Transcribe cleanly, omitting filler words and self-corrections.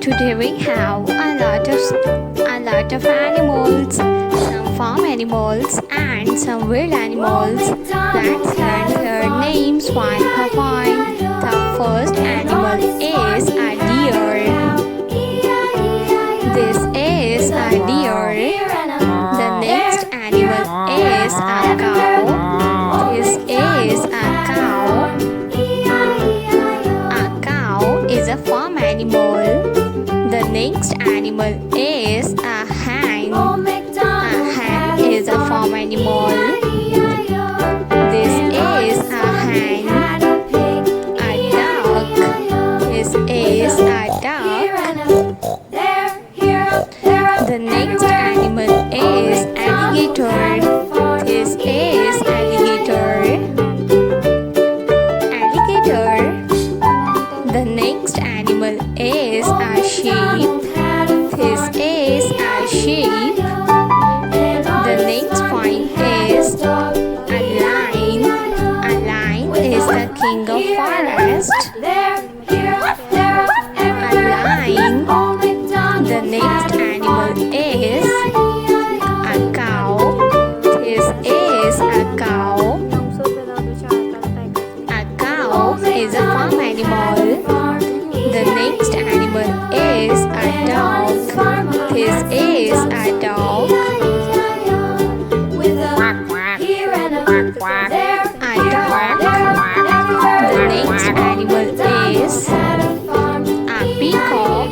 Today we have a lot of animals, some farm animals and some wild animals. Let's learn their names one by one. The first animal is a deer. This is a deer. The next animal is a cow. This is a cow. A cow is a farm animal. The next animal is a hen. A hen is a farm animal. This is a hen. A duck. This is a duck. The next animal is alligator. This is alligator. The next animal is a sheep. This is a sheep. The next point is a lion. A lion is the king of forest. A lion. The next animal is a cow. This is a cow. A cow is a farm animal. The next animal is a dog. This is a dog. A dog. The next animal is a peacock.